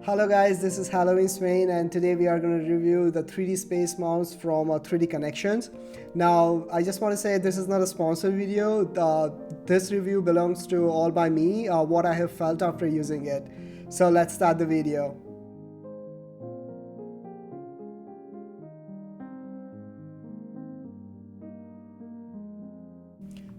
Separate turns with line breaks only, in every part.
Hello guys, this is HalloweenSwain and today we are going to review the 3D Space Mouse from 3D Connections. Now, I just want to say this is not a sponsored video. This review belongs to all by me, what I have felt after using it. So let's start the video.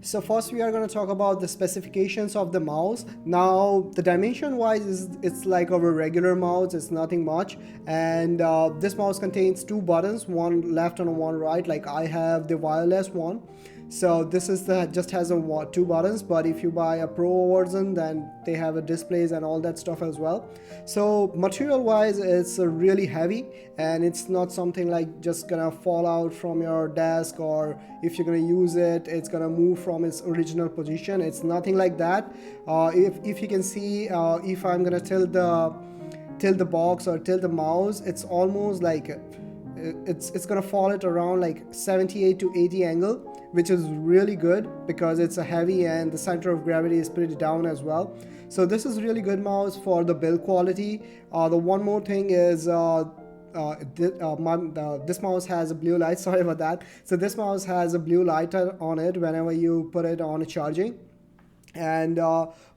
So first we are going to talk about the specifications of the mouse. Now the dimension wise it's like our regular mouse, it's nothing much, and this mouse contains two buttons, one left and one right, like I have the wireless one. So this is just has two buttons, but if you buy a pro version then they have a displays and all that stuff as well. So material wise it's really heavy, and it's not something like just gonna fall out from your desk, or if you're gonna use it it's gonna move from its original position. It's nothing like that. If you can see, if I'm gonna tilt the box or tilt the mouse, it's almost like it's gonna fall at around like 78 to 80 angle, which is really good because it's a heavy and the center of gravity is pretty down as well. So this is really good mouse for the build quality. The one more thing is this mouse has a blue light. Sorry about that. So this mouse has a blue light on it whenever you put it on charging, and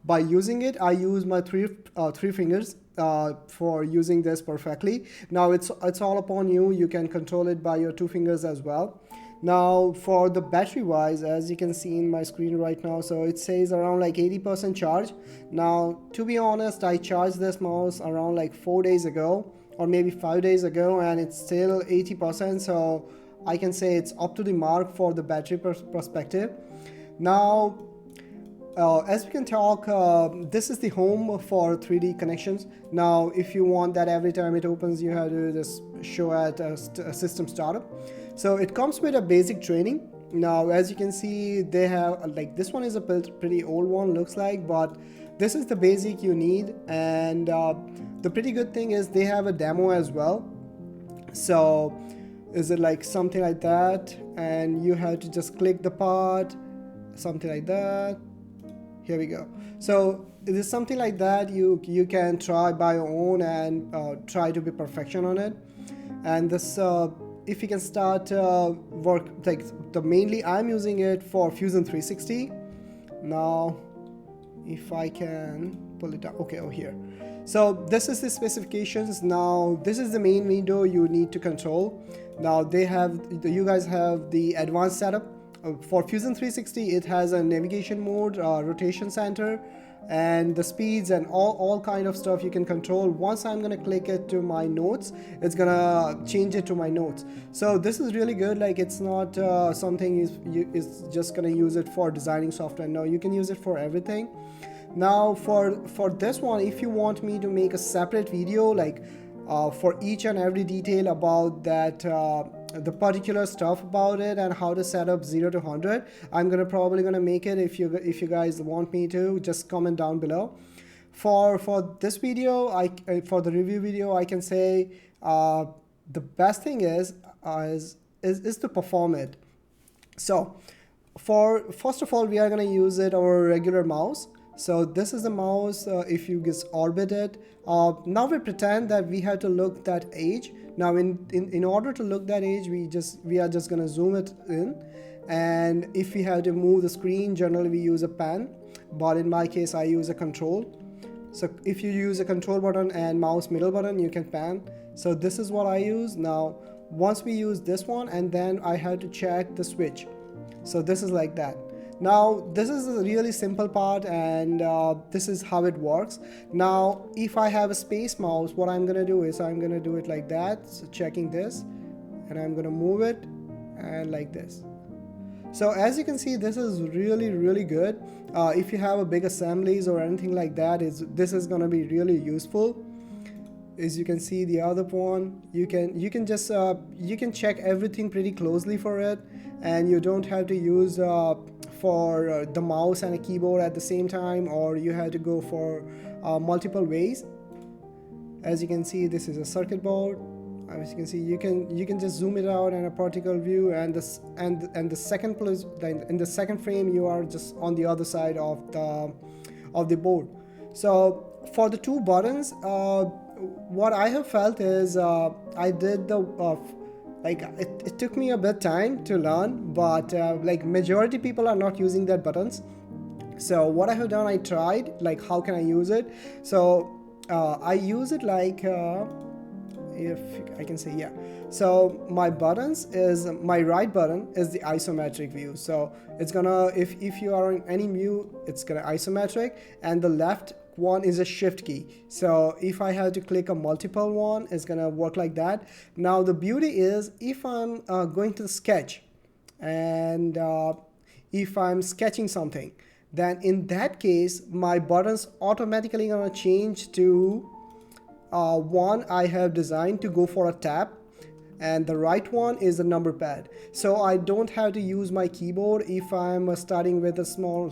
by using it I use my three fingers for using this perfectly. Now it's all upon you. You can control it by your two fingers as well. Now for the battery wise, as you can see in my screen right now, so it says around like 80% charge. Now to be honest, I charged this mouse around like 4 days ago or maybe 5 days ago, and it's still 80%, so I can say it's up to the mark for the battery perspective. Now as we can talk, this is the home for 3D connections. Now if you want that every time it opens you have to just show at a system startup. So it comes with a basic training. Now as you can see, they have like this one is a pretty old one looks like, but this is the basic you need. And the pretty good thing is they have a demo as well. So is it like something like that, and you have to just click the part, something like that. Here we go. So it is something like that. You can try by your own and try to be perfection on it. And this if you can start work, like mainly I'm using it for Fusion 360. Now if I can pull it up, okay, over here. So this is the specifications. Now this is the main window you need to control. Now you guys have the advanced setup. For Fusion 360 it has a navigation mode, rotation center, and the speeds and all kind of stuff you can control. Once I'm gonna click it to my notes, it's gonna change it to my notes. So this is really good. Like it's not something is just gonna use it for designing software. No, you can use it for everything. Now for this one, if you want me to make a separate video like for each and every detail about that, the particular stuff about it and how to set up 0 to 100, I'm probably gonna make it. If you guys want me to, just comment down below. For this video, for the review video, I can say the best thing is to perform it. So first of all, we are gonna use our regular mouse. So this is the mouse. If you just orbit it, now we pretend that we have to look that edge. Now in order to look that edge, we are just gonna zoom it in, and if we have to move the screen, generally we use a pen, but in my case I use a control. So if you use a control button and mouse middle button, you can pan. So this is what I use. Now once we use this one, and then I have to check the switch. So this is like that. Now this is a really simple part, and this is how it works. Now if I have a SpaceMouse, what I'm gonna do is I'm gonna do it like that, so checking this, and I'm gonna move it and like this. So as you can see, this is really good. If you have a big assemblies or anything like that, this is gonna be really useful. As you can see, the other one, you can just you can check everything pretty closely for it, and you don't have to use for the mouse and a keyboard at the same time, or you have to go for multiple ways. As you can see, this is a circuit board. As you can see, you can just zoom it out in a particle view, and the second place, in the second frame you are just on the other side of the board. So for the two buttons, what I have felt is I did the like it took me a bit time to learn, but like majority people are not using that buttons. So what I have done, I tried like how can I use it. So I use it like if I can say, yeah. So my buttons is, my right button is the isometric view. So it's gonna, if you are in any view, it's gonna isometric, and the left one is a shift key. So if I have to click a multiple one, it's gonna work like that. Now the beauty is if I'm going to the sketch, and if I'm sketching something, then in that case my buttons automatically gonna change to one I have designed to go for a tab, and the right one is the number pad. So I don't have to use my keyboard if I'm starting with a small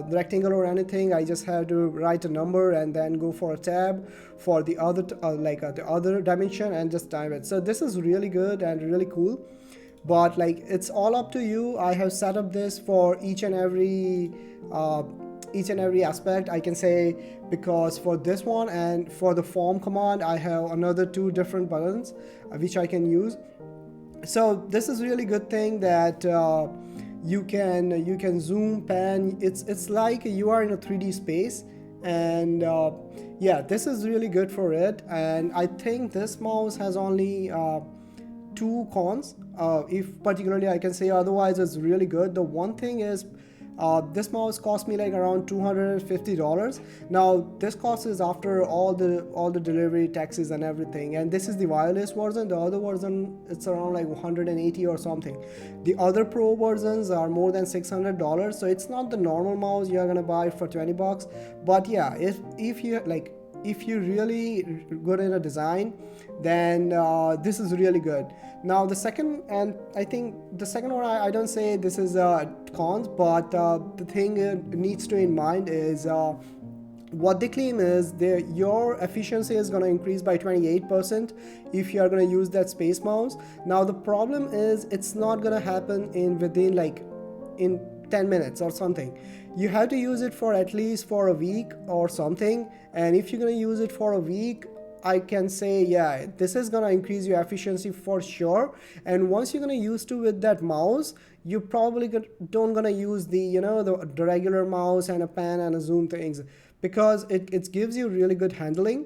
rectangle or anything. I just have to write a number and then go for a tab for the other the other dimension and just type it. So this is really good and really cool, but like it's all up to you. I have set up this for each and every aspect, I can say, because for this one and for the form command I have another two different buttons which I can use. So this is really good thing that you can zoom, pan. It's like you are in a 3D space, and yeah, this is really good for it. And I think this mouse has only two cons, if particularly I can say, otherwise it's really good. The one thing is this mouse cost me like around $250. Now this cost is after all the delivery taxes and everything, and this is the wireless version. The other version, it's around like 180 or something. The other pro versions are more than $600, so it's not the normal mouse you're gonna buy for 20 bucks. But yeah, if you're really good in a design, then this is really good. Now the second, and I think the second one, I don't say this is cons, but the thing it needs to in mind is what they claim is your efficiency is going to increase by 28% if you are going to use that SpaceMouse. Now the problem is it's not going to happen within like in 10 minutes or something. You have to use it for at least for a week or something, and if you're going to use it for a week, I can say, yeah, this is gonna increase your efficiency for sure. And once you're gonna used to with that mouse, you probably don't gonna use the the regular mouse and a pan and a zoom things, because it gives you really good handling.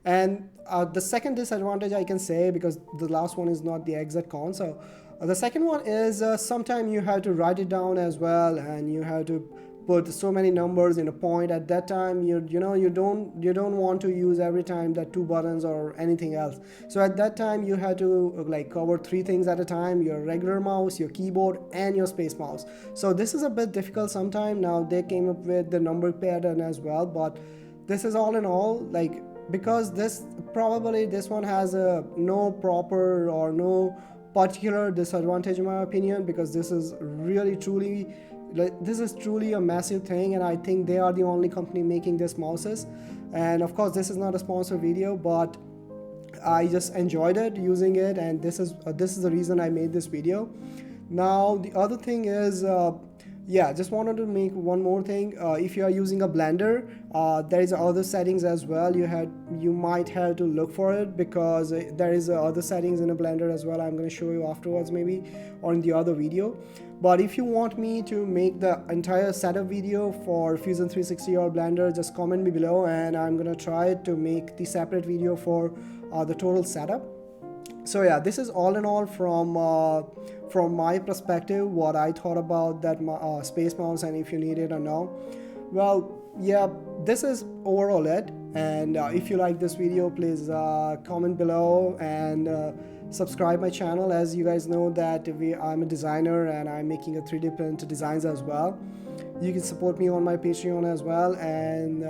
And the second disadvantage I can say, because the last one is not the exact con, so the second one is sometimes you have to write it down as well, and you have to put so many numbers in a point. At that time you don't want to use every time that two buttons or anything else. So at that time you have to like cover three things at a time: your regular mouse, your keyboard, and your SpaceMouse. So this is a bit difficult sometimes. Now they came up with the number pattern as well, but this is all in all, like, because this one has a no proper or no particular disadvantage in my opinion, because this is truly a massive thing, and I think they are the only company making this mouses. And of course this is not a sponsored video, but I just enjoyed it using it, and this is the reason I made this video. Now the other thing is yeah, just wanted to make one more thing. If you are using a blender, there is other settings as well. You might have to look for it, because there is other settings in a blender as well. I'm going to show you afterwards, maybe, or in the other video. But if you want me to make the entire setup video for Fusion 360 or Blender, just comment me below, and I'm gonna try to make the separate video for the total setup. So yeah, this is all in all from my perspective, what I thought about that SpaceMouse, and if you need it or no. Well, yeah, this is overall it. And if you like this video, please comment below and subscribe my channel. As you guys know that I'm a designer and I'm making a 3D print designs as well. You can support me on my Patreon as well, and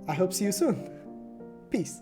I hope see you soon. Peace.